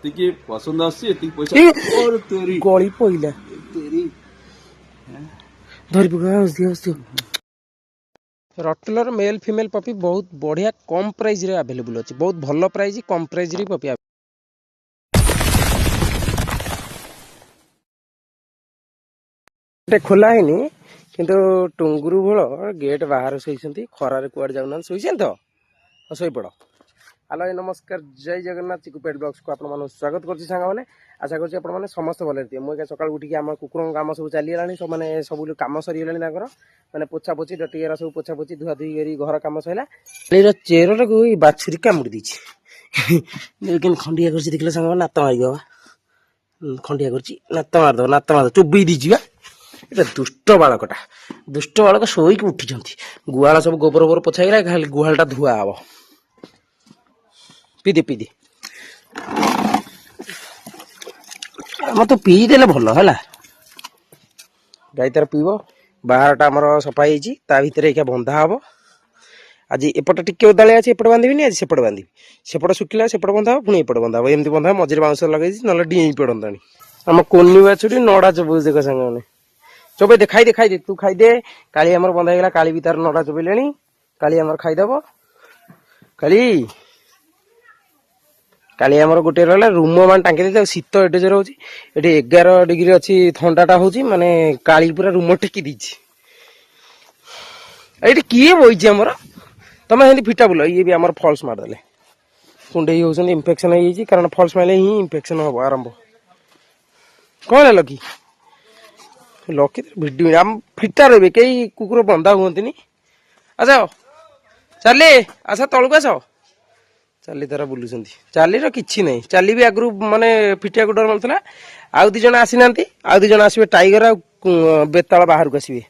ଯେତିକି ପସନ୍ଦ ଆସୁଛି ଏତିକି ପଇସା ଗଳି ପଇଲା ଧରି ପକା। ରଟଲର ମେଲ୍ ଫିମେଲ୍ ପପି ବହୁତ ବଢିଆ କମ୍ ପ୍ରାଇସ୍ ରେ ଆଭେଲେବୁଲ ଅଛି। ବହୁତ ଭଲ ପ୍ରାଇସ୍ କମ୍ ପ୍ରାଇସ୍ ରେ ପପି ଖୋଲା ହେଇନି କିନ୍ତୁ ଟୁଙ୍ଗୁରୁ ଭୋଳ ଗେଟ୍ ବାହାରେ ଶୋଇଛନ୍ତି। ଖରାରେ କୁଆଡେ ଯାଉନାହାନ୍ତି, ଶୋଇଛନ୍ତି ତ ଶୋଇପଡ଼। ହ୍ୟାଲୋ ନମସ୍କାର, ଜୟ ଜଗନ୍ନାଥ। ଚିକୁ ପେଟ୍ ବ୍ଲଗ୍ସକୁ ଆପଣମାନଙ୍କୁ ସ୍ୱାଗତ କରୁଛି ସାଙ୍ଗମାନେ। ଆଶା କରୁଛି ଆପଣମାନେ ସମସ୍ତେ ଭଲରେ ଥିବେ। ମୁଁ ଏକା ସକାଳୁ ଉଠିକି ଆମ କୁକୁରଙ୍କ କାମ ସବୁ ଚାଲିଗଲାଣି। ମାନେ ସବୁ କାମ ସରିଗଲାଣି ତାଙ୍କର, ମାନେ ପୋଛାପୋଛି ଡଟିଗରା ସବୁ ପୋଛାପୋଛି ଧୁଆ ଧୁଇ କରି ଘର କାମ ସରିଲା। ଏଇର ଚେରଟାକୁ ଏଇ ବାଛୁରୀ କାମୁଡ଼ି ଦେଇଛି। କିନ୍ତୁ ଖଣ୍ଡିଆ କରିଛି ଦେଖିଲେ ସାଙ୍ଗମାନେ, ନାତ ମାରିବ ଖଣ୍ଡିଆ କରିଛି, ନାତ ମାରିଦବ ଚୋବେଇ ଦେଇଛି ବା। ଏଟା ଦୁଷ୍ଟ ବାଳକଟା, ଦୁଷ୍ଟ ବାଳକ ଶୋଇକି ଉଠିଛନ୍ତି। ଗୁହାଳ ସବୁ ଗୋବର ପୋଛା ହେଇଗଲା, ଖାଲି ଗୁହାଳଟା ଧୁଆ ହବ। ପିଇଦେ ଆମର ତ ପିଇଦେଲେ ଭଲ ହେଲା। ଗାଈ ତାର ପିଇବ। ବାହାରଟା ଆମର ସଫା ହେଇଛି, ତା ଭିତରେ ଏଇକା ବନ୍ଧା ହବ। ଆଜି ଏପଟେ ଟିକେ ଓଦାଳିଆ ଅଛି, ଏପଟେ ବାନ୍ଧିବିନି। ଆଜି ସେପଟେ ବାନ୍ଧିବି। ସେପଟେ ଶୁଖିଲା ସେପଟେ ବନ୍ଧା ହବ, ପୁଣି ଏପଟେ ବନ୍ଧା ହବ। ଏମିତି ବନ୍ଧା ହବ। ମଝିରେ ବାଉଁଶ ଲଗେଇଛି, ନହେଲେ ଡିଏଁ ପଡନ୍ତାଣି। ଆମ କୋନି ବାଛୁରୀ ନଡା ଚୋବଉଛି ଦେଖ ସାଙ୍ଗମାନେ। ଚୋବେଇ ଦେ, ଖାଇଦେ ତୁ ଖାଇଦେ। କାଳି ଆମର ବନ୍ଧା ହେଇଗଲା, କାଳି ବି ତାର ନଡା ଚୋବେଇଲେଣି। କାଳି ଆମର ଖାଇଦବ। କାଳି ଆମର ଗୋଟେ ରହିଲା ରୁମ ମାନେ ଟାଙ୍କି ଦେଇଛି। ଆଉ ଶୀତ ଏଟେ ଜୋର ହଉଛି। ଏଠି 11 ଡିଗ୍ରୀ ଅଛି, ଥଣ୍ଡାଟା ହଉଛି। ମାନେ କାଳି ପୁରା ରୁମ ଟେକି ଦେଇଛି। ଏଇଠି କିଏ ବଇଛି ଆମର? ତମେ ସେମିତି ଫିଟା ବୁଲ। ଇଏ ବି ଆମର ଫଲ୍ସ ମାରିଦେଲେ, କୁଣ୍ଡେଇ ହଉଛନ୍ତି। ଇନଫେକ୍ସନ ହେଇଯାଇଛି, କାରଣ ଫଲ୍ସ ମାରିଲେ ହିଁ ଇନଫେକ୍ସନ ହବ ଆରମ୍ଭ। କଣ ହେଲା ଲକି ଭିଡିଓ ଆମ ଫିଟା ରହିବେ, କେହି କୁକୁର ବନ୍ଧା ହୁଅନ୍ତିନି। ଆସ ଚାଲି ଆସ, ତଳକୁ ଆସ। ଚାଲି ତାର ବୁଲୁଛନ୍ତି। ଚାଲିର କିଛି ନାହିଁ, ଚାଲି ବି ଆଗରୁ ମାନେ ଫିଟିବାକୁ ଡର ମାରୁଥିଲା। ଆଉ 2 ଜଣ ଆସିନାହାନ୍ତି, ଆଉ 2 ଜଣ ଆସିବେ। ଟାଇଗର ଆଉ ବେତାଳ ବାହାରକୁ ଆସିବେ।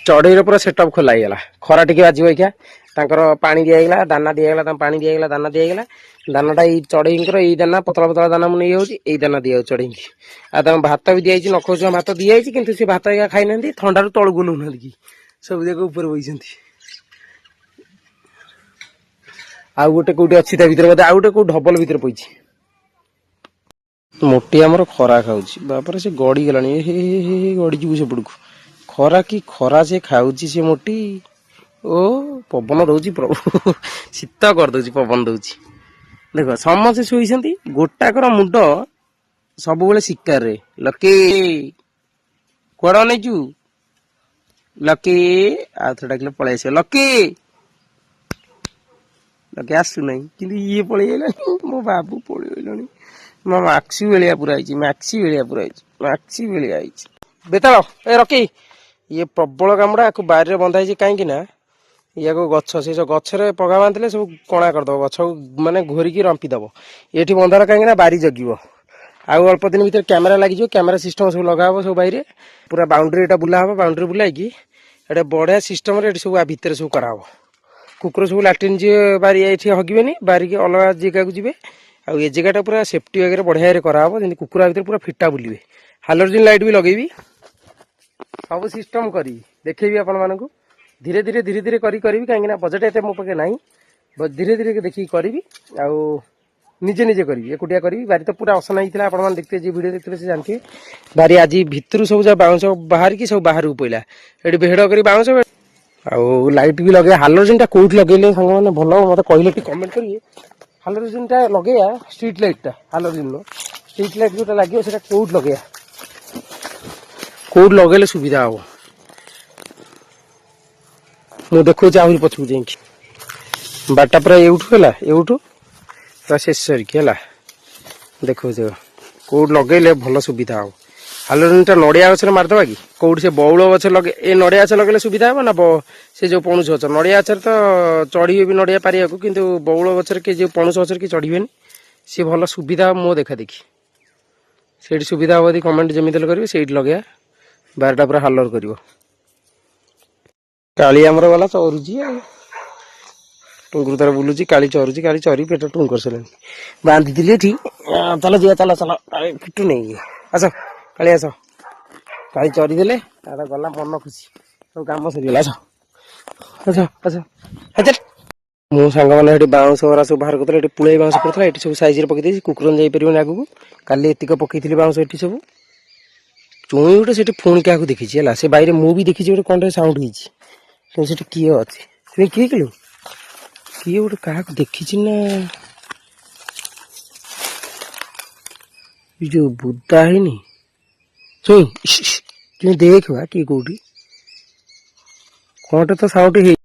ଚଢେଇର ପୁରା ସେଟଅପ ଖୋଲା ହେଇଗଲା। ଖରା ଟିକେ ବାଜିବ ଏଇକା, ତାଙ୍କର ପାଣି ଦିଆହେଇଗଲା, ଦାନା ଦିଆହେଇଗଲା, ତାଙ୍କୁ ପାଣି ଦିଆହେଇଗଲା, ଦାନା ଦିଆହେଇଗଲା। ଦାନାଟା ଏଇ ଚଢେଇଙ୍କର ଏଇ ଦାନା ପତଳା ପତଳା ଦାନା ମୁଁ ନେଇଯାଉଛି, ଏଇ ଦାନା ଦିଆଯାଉଛି ଚଢେଇକି। ଆଉ ତାଙ୍କୁ ଭାତ ବି ଦିଆଯାଇଛି, ନଖଉସୁଆ ଭାତ ଦିଆଯାଇଛି। କିନ୍ତୁ ସେ ଭାତ ଏଇକା ଖାଇନାହାନ୍ତି, ଥଣ୍ଡାରୁ ତଳକୁ ନଉନାହାନ୍ତି କି ସବୁ ଯାକ ଉପରେ ବଇଛନ୍ତି। ଆଉ ଗୋଟେ କୋଉଠି ଅଛି ତା ଭିତରେ, ବୋଧେ ଆଉ ଗୋଟେ କୋଉ ଢବଲ ଭିତରେ ପଇଛି। ମୋଟି ଆମର ଖରା ଖାଉଛି। ବାପରେ ସେ ଗଡି ଗଲାଣି, ଗଡିଯିବୁ ସେପଟକୁ। ଖରା କି ଖରା ସେ ଖାଉଛି ସେ ମୋଟି। ଓ ପବନ ଦଉଛି ପ୍ରଭୁ, ଶୀତ କରିଦଉଛି ପବନ ଦଉଛି। ଦେଖ ସମସ୍ତେ ଶୋଇଛନ୍ତି, ଗୋଟାକର ମୁଣ୍ଡ ସବୁବେଳେ ଶିକାରରେ। ଲକି କୁଆଡେ ଅନେଇଛୁ? ଲକି ଆଉ ଥରେ ଡାକିଲେ ପଳେଇ ଆସିବ। ଲକି ଆସୁନାହିଁ, କିନ୍ତୁ ଇଏ ପଳେଇ ଆଇଲାଣି। ମୋ ବାବୁ ପଳେଇ ଆଇଲାଣି। ମୋ ମାକ୍ସି ଭଳିଆ ପୁରା ହେଇଛି, ମାକ୍ସି ଭଳିଆ ହେଇଛି। ବେତାଳ ଏ ରକି, ଇଏ ପ୍ରବଳ କାମୁଡା। ଆକୁ ବାରିରେ ବନ୍ଧା ହେଇଛି କାହିଁକି ନା, ଇୟାକୁ ଗଛ, ସେ ସବୁ ଗଛରେ ପଘା ବାନ୍ଧିଲେ ସବୁ କଣା କରିଦବ, ଗଛକୁ ମାନେ ଘୋରିକି ରମ୍ପିଦବ। ଏଠି ବନ୍ଧାର କାହିଁକି ନା ବାରି ଜଗିବ। ଆଉ ଅଳ୍ପ ଦିନ ଭିତରେ କ୍ୟାମେରା ଲାଗିଯିବ, କ୍ୟାମେରା ସିଷ୍ଟମ ସବୁ ଲଗା ହବ ସବୁ ବାଇରେ। ପୁରା ବାଉଣ୍ଡ୍ରି ଏଟା ବୁଲା ହବ, ବାଉଣ୍ଡ୍ରି ବୁଲାଇକି ଏଟା ବଢିଆ ସିଷ୍ଟମରେ ଏଠି ସବୁ ଭିତରେ ସବୁ କରାହବ। କୁକୁର ସବୁ ଲାଟ୍ରିନ୍ ଯିବେ, ବାରି ଏଠି ହଗିବେନି, ବାରିକି ଅଲଗା ଜାଗାକୁ ଯିବେ। ଆଉ ଏ ଜାଗାଟା ପୁରା ସେଫ୍ଟି ବାଗରେ ବଢିଆରେ କରାହବ, ଯେମିତି କୁକୁର ଭିତରେ ପୁରା ଫିଟା ବୁଲିବେ। ହାଲୋଜିନ୍ ଲାଇଟ୍ ବି ଲଗେଇବି, ସବୁ ସିଷ୍ଟମ କରିବି, ଦେଖେଇବି ଆପଣ ମାନଙ୍କୁ। ଧୀରେ ଧୀରେ କରିବି, କାହିଁକି ନା ବଜେଟ ଏତେ ମୋ ପାଖେ ନାହିଁ। ଧୀରେ ଦେଖିକି କରିବି। ଆଉ ନିଜେ କରିବି, ଏକୁଟିଆ କରିବି। ବାରି ତ ପୁରା ଅସନା ହେଇଥିଲା, ଆପଣମାନେ ଦେଖିଥିବେ, ଯିଏ ଭିଡ଼ିଓ ଦେଖିଥିବେ ସେ ଜାଣିଥିବେ। ବାରି ଆଜି ଭିତରୁ ସବୁ ଯାକ ବାଉଁଶ ବାହାରିକି ସବୁ ବାହାରକୁ ପଇଲା। ଏଠି ବେଢ କରି ବାଉଁଶ, ଆଉ ଲାଇଟ୍ ବି ଲଗେଇବା। ହାଲୋଜିନ୍ ଟା କୋଉଠି ଲଗେଇଲେ ସାଙ୍ଗମାନେ ଭଲ ହବ ମତେ କହିଲେ ଟିକେ କମେଣ୍ଟ କରିବେ। ହାଲୋଜିନ୍ ଟା ଲଗେଇବା, ଷ୍ଟ୍ରିଟ୍ ଲାଇଟ୍ ଟା, ହାଲୋଜିନ୍ ନୁହଁ, ଷ୍ଟ୍ରିଟ୍ ଲାଇଟ୍ ଯୋଉଟା ଲାଗିବ ସେଟା କୋଉଠି ଲଗେଇବା, କୋଉଠି ଲଗେଇଲେ ସୁବିଧା ହବ? ମୁଁ ଦେଖଉଛି ଆହୁରି ପଛକୁ ଯାଇକି। ବାରଟା ପୁରା ଏଉଠୁ ହେଲା, ଏଉଠୁ ପୁରା ଶେଷ ସରିକି ହେଲା। ଦେଖଉଛି କୋଉଠି ଲଗେଇଲେ ଭଲ ସୁବିଧା ହବ। ହାଲୋଜିନ୍ ଟା ନଡିଆ ଗଛରେ ମାରିଦବା କି? କୋଉଠି ସେ ବଉଳ ଗଛରେ ଲଗେଇ, ଏ ନଡିଆ ଗଛ ଲଗେଇଲେ ସୁବିଧା ହବ ନା? ସେ ଯୋଉ ପଣସ ଗଛ, ନଡିଆ ଗଛରେ ତ ଚଢିବେ ବି ନଡିଆ ପାରିବାକୁ, କିନ୍ତୁ ବଉଳ ଗଛରେ କି ଯୋଉ ପଣସ ଗଛରେ କି ଚଢିବେନି। ସିଏ ଭଲ ସୁବିଧା ହବ ମୋ ଦେଖା ଦେଖି। ସେଇଠି ସୁବିଧା ହବ ଯଦି କମେଣ୍ଟ ଯେମିତି ହେଲେ କରିବେ, ସେଇଠି ଲଗେଇବା। ବାରଟା ପୁରା ହାଲର କରିବ। କାଳି ଆମର ଗଲା ଚରୁଛି ଆଉ, ଟୁଙ୍ଗୁରୁ ତାର ବୁଲୁଛି, କାଳି ଚରୁଛି। କାଳି ଚରି ପେଟ ଟୁଙ୍ଗ କରିସାରିଲାଣି। ବାନ୍ଧିଥିଲି ଏଠି, ଚାଲ ଯିବା, ଚାଲ ଫିଟୁ ନେଇ ଆସ, କାଳି ଆସ। କାଳି ଚରି ଦେଲେ, ତାର ଗଲା ମନ ଖୁସି, ସବୁ କାମ ସରିଗଲା। ଆସ। ମୋ ସାଙ୍ଗମାନେ ଏଠି ବାଉଁଶ ଗୁରା ସବୁ ବାହାର କରୁଥିଲେ, ଏଠି ପୁଳେଇ ବାଉଁଶ ପଡିଥିଲା, ଏଠି ସବୁ ସାଇଜରେ ପକେଇ ଦେଇଛି, କୁକୁର ଯାଇପାରିବନି ଆଗକୁ। କାଲି ଏତିକ ପକେଇଥିଲି ବାଉଁଶ ଏଠି ସବୁ। ଚୁଇଁ ଗୋଟେ ସେଠି ପୁଣି କାହାକୁ ଦେଖିଛି ହେଲା, ସେ ବାଇରେ ମୁଁ ବି ଦେଖିଛି ଗୋଟେ କଣଟେ ସାଉଣ୍ଡ ହେଇଛି, କିନ୍ତୁ ସେଠି କିଏ ଅଛି? ତୁମେ କିଏ କିଲୋ? କିଏ ଗୋଟେ କାହାକୁ ଦେଖିଛି ନା ଏ ଯୋଉ ବୁଦା ହେଇନି ଚୁଇଁ ତୁମେ ଦେଖିବା କିଏ କୋଉଠି କଣଟେ ତ ସାଉଣ୍ଡ ହେଇ।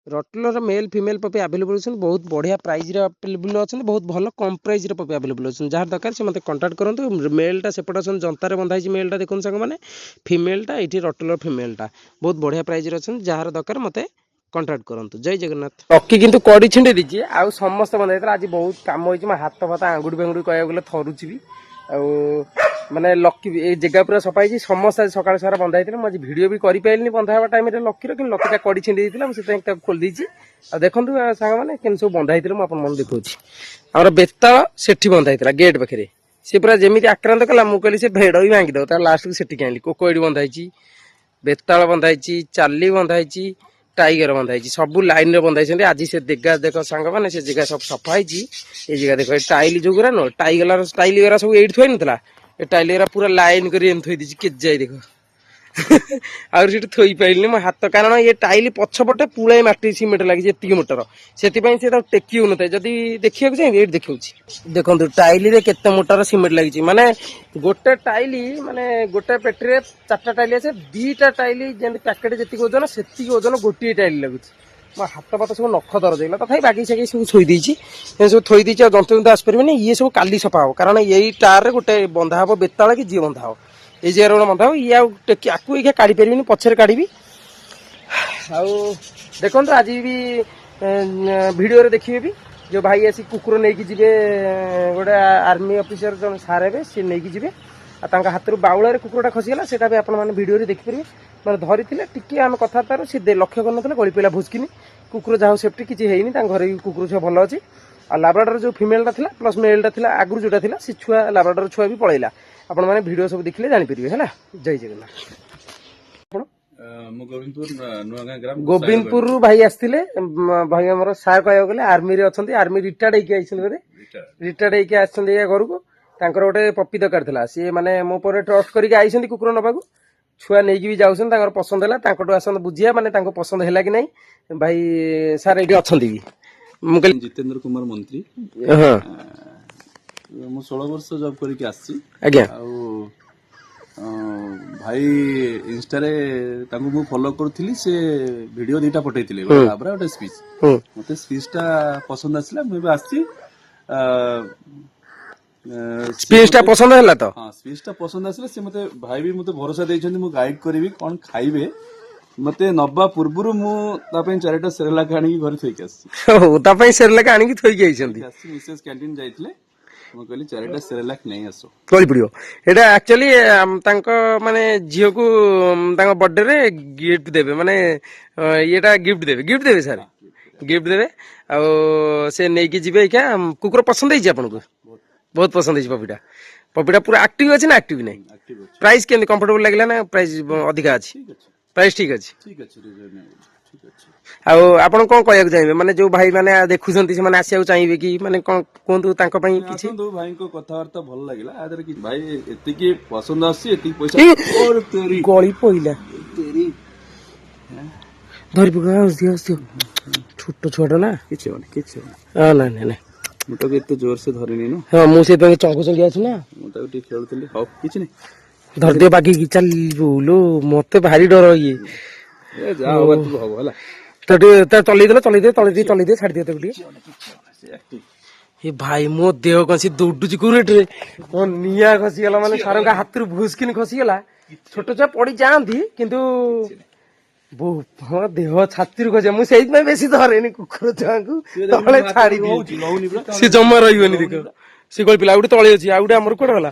ରଟଲର ମେଲ୍ ଫିମେଲ୍ ପପି ଆଭେଲେବୁଲ୍ ଅଛନ୍ତି, ବହୁତ ବଢ଼ିଆ ପ୍ରାଇଜ୍ରେ ଆଭେଲେବୁଲ୍ ଅଛନ୍ତି, ବହୁତ ଭଲ କମ୍ ପ୍ରାଇଜ୍ରେ ପପି ଆଭେଲେବୁଲ୍ ଅଛନ୍ତି। ଯାହାର ଦରକାର ସେ ମୋତେ କଣ୍ଟାକ୍ଟ କରନ୍ତୁ। ମେଲ୍ଟା ସେପଟେ ଅଛନ୍ତି, ଜନ୍ତାରେ ବନ୍ଧା ହେଇଛି ମେଲ୍ଟା ଦେଖନ୍ତୁ ସାଙ୍ଗମାନେ, ଫିମେଲ୍ଟା ଏଇଠି ରଟଲର ଫିମେଲ୍ଟା ବହୁତ ବଢ଼ିଆ ପ୍ରାଇଜ୍ରେ ଅଛନ୍ତି। ଯାହାର ଦରକାର ମୋତେ କଣ୍ଟାକ୍ଟ କରନ୍ତୁ। ଜୟ ଜଗନ୍ନାଥ। ରକି କିନ୍ତୁ କଡ଼ି ଛିଣ୍ଡେଇ ଦେଇଛି, ଆଉ ସମସ୍ତେ ବନ୍ଧା ହେଇଥିଲା। ଆଜି ବହୁତ କାମ ହେଇଛି, ମୋ ହାତ ଫାତ ଆଙ୍ଗୁଠି ଫାଙ୍ଗୁଠି କହିବାକୁ ଗଲେ ଥରୁଛି ବି। ଆଉ ମାନେ ଲକି ଏଇ ଜାଗା ପୁରା ସଫା ହେଇଛି, ସମସ୍ତେ ଆଜି ସକାଳ ସାରା ବନ୍ଧା ହେଇଥିଲେ। ମୁଁ ଆଜି ଭିଡ଼ିଓ ବି କରିପାରିଲିନି ବନ୍ଧା ହେବା ଟାଇମ୍ରେ ଲକିର, କିନ୍ତୁ ଲକିଟା କଡ଼ି ଛିଣ୍ଡେଇ ଦେଇଥିଲା, ମୁଁ ସେଥିପାଇଁ ତାକୁ ଖୋଲି ଦେଇଛି। ଆଉ ଦେଖନ୍ତୁ ସାଙ୍ଗମାନେ କେମିତି ସବୁ ବନ୍ଧା ହେଇଥିଲେ, ମୁଁ ଆପଣମାନଙ୍କୁ ଦେଖଉଛି। ଆମର ବେତାଳ ସେଠି ବନ୍ଧା ହେଇଥିଲା ଗେଟ୍ ପାଖରେ, ସେ ପୁରା ଯେମିତି ଆକ୍ରାନ୍ତ କଲା, ମୁଁ କହିଲି ସେ ଭେଡ଼ ବି ଭାଙ୍ଗିଦବ, ତାର ଲାଷ୍ଟକୁ ସେଠିକି ଆଣିଲି। କୋକୋ ଏଠି ବନ୍ଧା ହେଇଛି, ବେତାଳ ବନ୍ଧା ହେଇଛି, ଚାର୍ଲି ବନ୍ଧା ହେଇଛି, ଟାଇଗର ବନ୍ଧା ହେଇଛି, ସବୁ ଲାଇନରେ ବନ୍ଧା ହେଇଛନ୍ତି। ଆଜି ସେ ଜାଗା ଦେଖ ସାଙ୍ଗମାନେ, ସେ ଜାଗା ସବୁ ସଫା ହେଇଛି। ଏଇ ଜାଗା ଦେଖ, ଏ ଟାଇଲ ଯୋଉଗୁରା ନୁହଁ, ଟାଇଲ ଗୁରା ସବୁ ଏଇଠି ଥୋଇ ନଥିଲା, ଏ ଟାଇଲ ଗୁରା ପୁରା ଲାଇନ କରି ଏମିତି ଥୋଇ ଦେଇଛି, କେତେ ଯାଇ ଦେଖ। ଆଉ ସେଠି ଥୋଇପାରିଲିନି ମୋ ହାତ, କାରଣ ଏ ଟାଇଲ ପଛପଟେ ପୁଳାଏ ମାଟି ସିମେଣ୍ଟ ଲାଗିଛି ଏତିକି ମୋଟର, ସେଥିପାଇଁ ସେ ତାକୁ ଟେକି ହଉନଥାଏ। ଯଦି ଦେଖିବାକୁ ଚାହିଁବେ ଏଇଠି ଦେଖଉଛି, ଦେଖନ୍ତୁ ଟାଇଲରେ କେତେ ମୋଟର ସିମେଣ୍ଟ ଲାଗିଛି। ମାନେ ଗୋଟେ ଟାଇଲି, ମାନେ ଗୋଟେ ପେଟିରେ 4ଟା ଟାଇଲ ଅଛି, 2ଟା ଟାଇଲ ଯେମିତି ପ୍ୟାକେଟ ଯେତିକି ଓଜନ, ସେତିକି ଓଜନ ଗୋଟିଏ ଟାଇଲ ଲାଗୁଛି। ମୋ ହାତ ଫାତ ସବୁ ନଖ ଦରଜ ହେଇଗଲା, ତଥାପି ବାଗେଇ ସାଗେଇ ସବୁ ଥୋଇ ଦେଇଛି, ସବୁ ଥୋଇ ଦେଇଛି। ଆଉ ଜନ୍ତୁ ଜନ୍ତୁ ଆସିପାରିବେନି। ଇଏ ସବୁ କାଲି ସଫା ହବ, କାରଣ ଏଇ ଟାରରେ ଗୋଟେ ବନ୍ଧା ହବ ବେତାଳ କି ଯିଏ ବନ୍ଧା ହବ, ଏଇ ଜାଗାରେ ଗୋଟେ ବନ୍ଧା ହବ। ଇଏ ଆଉ ଆକୁ ଏଇକା କାଢି ପାରିବିନି, ପଛରେ କାଢିବି। ଆଉ ଦେଖନ୍ତୁ ଆଜି ବି ଭିଡ଼ିଓରେ ଦେଖିବେ ବି, ଯେଉଁ ଭାଇ ଆସି କୁକୁର ନେଇକି ଯିବେ, ଗୋଟେ ଆର୍ମି ଅଫିସର ଜଣେ ସାର୍ ହେବେ, ସିଏ ନେଇକି ଯିବେ। ଆଉ ତାଙ୍କ ହାତରୁ ବାଉଳାରେ କୁକୁରଟା ଖସିଗଲା, ସେଇଟା ବି ଆପଣମାନେ ଭିଡ଼ିଓରେ ଦେଖିପାରିବେ। ମାନେ ଧରିଥିଲେ ଟିକେ ଆମେ କଥାବାର୍ତ୍ତାରୁ ସେ ଲକ୍ଷ୍ୟ କରିନଥିଲେ, ଗଳି ପଇଲା ଭୁସ୍କିନି। କୁକୁର ଯାହା ହଉ ସେଫ୍ଟି, କିଛି ହେଇନି, ତାଙ୍କ ଘରେ ବି କୁକୁର ଛୁଆ ଭଲ ଅଛି। ଆଉ ଲାବ୍ରାଡୋର ଯେଉଁ ଫିମେଲଟା ଥିଲା ପ୍ଲସ୍ ମେଲଟା ଥିଲା ଆଗରୁ ଯେଉଁଟା ଥିଲା, ସେ ଛୁଆ ଲାବ୍ରାଡୋର ଛୁଆ ବି ପଳେଇଲା। ଆପଣମାନେ ଭିଡ଼ିଓ ସବୁ ଦେଖିଲେ ଜାଣିପାରିବେ ହେଲା। ଜୟ ଜଗନ୍ନାଥ। ମୁଁ ଗୋବିନ୍ଦପୁର ନୂଆଗାଁ ଗ୍ରାମ ଗୋବିନ୍ଦପୁରରୁ ଭାଇ ଆସିଥିଲେ। ଭାଇ ଆମର ସାର୍ କହିବାକୁ ଗଲେ ଆର୍ମିରେ ଅଛନ୍ତି, ଆର୍ମି ରିଟାୟାର୍ଡ ହେଇକି ଆଇଛନ୍ତି ବୋଧେ, ରିଟାୟାର୍ଡ ହେଇକି ଆସିଛନ୍ତି ଏ ଘରକୁ। ତାଙ୍କର ଗୋଟେ ପପି ଦରକାର ଥିଲା, ସିଏ ମାନେ ମୋ ପରେ ଟ୍ରଷ୍ଟ କରିକି ଆଇଛନ୍ତି କୁକୁର ନେବାକୁ। ଛୁଆ ନେଇକି ବି ଯାଉଛନ୍ତି, ତାଙ୍କର ପସନ୍ଦ ହେଲା, ତାଙ୍କଠୁ ଆସନ୍ତୁ ବୁଝିବା, ମାନେ ତାଙ୍କୁ ପସନ୍ଦ ହେଲା କି ନାହିଁ। ଭାଇ ସାର୍ ଏଇଠି ଅଛନ୍ତି ବି। ମୁଁ କହିଲି ଜିତେନ୍ଦ୍ର କୁମାର ମନ୍ତ୍ରୀ। ହଁ ମୁଁ 16 ବର୍ଷ ଜବ୍ କରିକି ଆସିଛି। ଆଜ୍ଞା। ଆଉ ଭାଇ ଇନଷ୍ଟାରେ ତାଙ୍କୁ ମୁଁ ଫଲୋ କରୁଥିଲି, ସେ ଭିଡ଼ିଓ 2ଟା ପଠେଇଥିଲେ, ଗୋଟେ ଲାବ୍ରା ଗୋଟେ ସ୍ପିଚ୍। ମତେ ସ୍ପିଚ୍ଟା ପସନ୍ଦ ଆସିଲା, ମୁଁ ଏବେ ଆସିଛି। ସ୍ପିଚଟା ପସନ୍ଦ ହେଲା ତ? ହଁ, ସ୍ପିଚ୍ଟା ପସନ୍ଦ ଆସିଲା। ସେ ମତେ ଭାଇ ବି ମତେ ଭରସା ଦେଇଛନ୍ତି, ମୁଁ ଗାଇଡ୍ କରିବି କଣ ଖାଇବେ। ମତେ ନବା ପୂର୍ବରୁ ମୁଁ ତା ପାଇଁ 4ଟା ସେରେଲାକ ଆଣିକି ଘରେ ଥୋଇକି ଆସିଛି। ତା ପାଇଁ ସେରେଲାକ ଆଣିକି ଥୋଇକି ଆଇଛନ୍ତି। ମିସେସ୍ କ୍ୟାଣ୍ଟିନ ଯାଇଥିଲେ, ମୁଁ କହିଲି 4ଟା ସେରେଲାକ ନେଇ ଆସ, ଗଳି ପଡିବ। ଏଇଟା ଆକ୍ଚୁଆଲି ତାଙ୍କ ମାନେ ଝିଅକୁ ତାଙ୍କ ବର୍ଥଡେରେ ଗିଫ୍ଟ ଦେବେ, ମାନେ ଇଏଟା ଗିଫ୍ଟ ଦେବେ ସାର୍, ଗିଫ୍ଟ ଦେବେ। ଆଉ ସେ ନେଇକି ଯିବେ। ଏଇକା କୁକୁର ପସନ୍ଦ ହେଇଛି ଆପଣଙ୍କୁ? ବହୁତ ପସନ୍ଦ ହେଇଛି ପପିଟା। ପପିଟା ପୁରା ଆକ୍ଟିଭ ଅଛି ନା ଆକ୍ଟିଭ ନାହିଁ? ପ୍ରାଇସ୍ କେମିତି କମ୍ଫର୍ଟେବଲ ଲାଗିଲା ନା ପ୍ରାଇସ୍ ଅଧିକା ଅଛି? ପ୍ରାଇସ୍ ଠିକ୍ ଅଛି। ଆଉ ଆପଣ କଣ କହିବାକୁ ଚାହିଁବେ, ମାନେ ଯୋଉ ଭାଇ ମାନେ ଦେଖୁଛନ୍ତି ସେମାନେ ଆସିବାକୁ ଚାହିଁବେ କି, ମାନେ କଣ କୁହନ୍ତୁ ତାଙ୍କ ପାଇଁ କିଛି? ଆସନ୍ତୁ, ଭାଇଙ୍କ କଥାବାର୍ତ୍ତା ଭଲ ଲାଗିଲା। ଭାଇ ଏତିକି ପସନ୍ଦ ଆସୁଛି, ଏତିକି ପଇସା ଗଳି ପଇଲା, ଧରି ପକା, ଛୋଟ ଛୁଆଟା ନା, କିଛି ହବନି, କିଛି ହବନି। ନାଇଁ ନାଇଁ, ମୁଁ ତାକୁ ଏତେ ଜୋରସେ ଧରିନି ନା। ହଁ, ମୁଁ ସେଇଥିପାଇଁ ଚଙ୍ଗୁ ଚଙ୍ଗି ଅଛି ନା, ମୁଁ ତାକୁ ଟିକେ ଖେଳୁଥିଲି। ହଉ, କିଛି ନାହିଁ, ଧରିଦିଅ ବାଗେଇକି ଚାଲିବୁ। ମତେ ଭାରି ଡର ଇଏ। ଯାହା ହବାର ଥିବ ହବ ହେଲା। ତା ଚଲେଇଦିଅ, ଛାଡିଦିଅ ତାକୁ ଟିକେ। ଏ ଭାଇ ମୋ ଦେହ କସି ଦୌଡୁଛି କୁରେଟରେ, ମୋ ନିଆଁ ଖସିଗଲା, ମାନେ ସାରଙ୍କ ହାତରୁ ଭୁସ୍କିନି ଖସିଗଲା। ଛୋଟ ଛୁଆ ପଡି ଯାଆନ୍ତି, କିନ୍ତୁ ଦେହ ଛାତିରୁ ଖସିବ। ମୁଁ ସେଇଥିପାଇଁ ବେଶୀ ଧରେନି କୁକୁର ଛୁଆଙ୍କୁ, ତଳେ ଛାଡିଦିଏ। ସେ ଜମା ରହିବନି, ଦେଖ ସେ ଗଳି ପିଲା। ଆଉ ଗୋଟେ ତଳେ ଅଛି, ଆଉ ଗୋଟେ ଆମର କୁଆଡେ ଗଲା?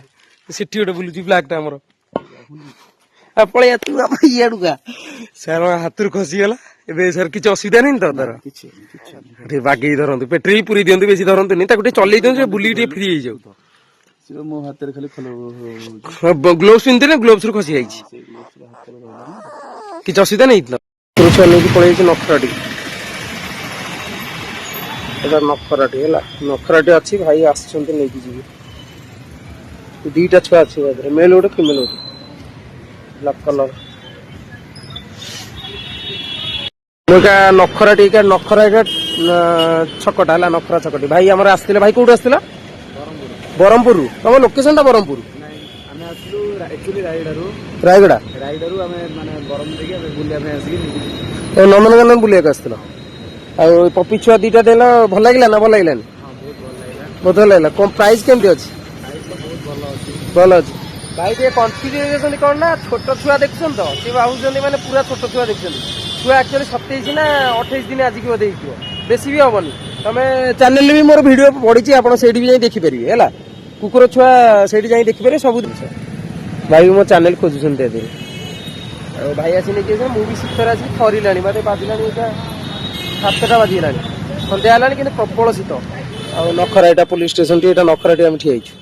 ସେଠି ଗୋଟେ ବୁଲୁଛି ବ୍ଲାକ୍ ଟା ଆମର। ପଳେଇଆ ତୁ ଇଆଡୁକା। ସାର ହାତରୁ ଖସିଗଲା। ଏବେ ସାର୍ କିଛି ଅସୁବିଧା ନାହିଁ ତ? ତାର ଟିକେ ବାଗେଇ ଧରନ୍ତୁ, ପେଟରେ ବି ପୁରେଇ ଦିଅନ୍ତୁ, ବେଶୀ ଧରନ୍ତୁନି। ତାକୁ ଟିକେ ଚଲେଇ ଦିଅନ୍ତୁ, ବୁଲିକି ଟିକେ ଫ୍ରି ହେଇଯାଉ। ମୋ ହାତରେ ଖାଲି ଗ୍ଲୋଭ୍ସ ପିନ୍ଧିଥିଲେ, ଗ୍ଲୋଭ୍ସ ରୁ ଖସି ଯାଇଛି। କିଛି ଅସୁବିଧା ନାହିଁ ତ? ଛୁଆ ନେଇକି ପଳେଇ ଯାଇଛି, ନଖରା ଟିକେ এটা নଖରାଟି ହେଲା ନଖରାଟି ଅଛି ଭାଇ ଆସିଛନ୍ତି ନେଇକି ଯିବେ ଦିଟା ଛୁଆ ଅଛି ଏଥିରେ ମେଲ ଗୋଟେ ଫିମେଲ ଗୋଟେ ବ୍ଲାକ୍ କଲର ଏଇଟା ନଖରାଟି ନଖରା ଏଇଟା ଛକଟା ହେଲା ନଖରା ଛକଟି ଭାଇ ଆମର ଆସିଥିଲେ ଭାଇ କୋଉଠୁ ଆସିଥିଲା ବ୍ରହ୍ମପୁରରୁ ତମ ଲୋକେସନ ଟା ବ୍ରହ୍ମପୁର ଆମେ ଆସିଲୁ ଆକ୍ଚୁଆଲି ରାୟଗଡ଼ା ରାୟଗଡ଼ାରୁ ଆମେ ମାନେ ବରମ ଦେଇକି ଆମେ ବୁଲିବା ପାଇଁ ଆସିକି ନନ୍ଦନକାନନ ବୁଲିବାକୁ ଆସିଥିଲ ଆଉ ପପି ଛୁଆ ଦିଟା ଦେଲ ଭଲ ଲାଗିଲା ନା ଭଲ ଲାଗିଲାନି ବହୁତ ଭଲ ଲାଗିଲା କଣ ପ୍ରାଇସ୍ କେମିତି ଅଛି ଭଲ ଅଛି ଭାଇ ଟିକେ କନଫ୍ୟୁଜ ହେଇଯାଉଛନ୍ତି କଣ ନା ଛୋଟ ଛୁଆ ଦେଖୁଛନ୍ତି ତ ସେ ଭାବୁଛନ୍ତି ମାନେ ପୁରା ଛୋଟ ଛୁଆ ଦେଖୁଛନ୍ତି ଛୁଆ ଆକ୍ଚୁଆଲି 27 ନା 28 ଦିନ ଆଜିକି ବୋଧେ ହେଇଥିବ ବେଶୀ ବି ହବନି ତମେ ଚ୍ୟାନେଲରେ ବି ମୋର ଭିଡିଓ ପଡିଛି ଆପଣ ସେଇଠି ବି ଯାଇ ଦେଖିପାରିବେ ହେଲା କୁକୁର ଛୁଆ ସେଇଠି ଯାଇ ଦେଖିପାରିବେ ସବୁ ଜିନିଷ ଭାଇ ମୋ ଚ୍ୟାନେଲ ଖୋଜୁଛନ୍ତି ଏଥିରେ ଆଉ ଭାଇ ଆସି ନେଇକି ଆସିବେ ମୁଁ ବି ଶୀତରେ ଆସିକି ଥରିଲାଣି ମତେ ବାଜିଲାଣି ଏଇଟା 7ଟା ବାଜିଗଲାଣି ସନ୍ଧ୍ୟା ହେଲାଣି କିନ୍ତୁ ପ୍ରବଳ ଶୀତ ଆଉ ନଖରା ଏଇଟା ପୋଲିସ ଷ୍ଟେସନଟି ଏଇଟା ନଖରାଟି ଆମେ ଠିଆ ହେଇଛୁ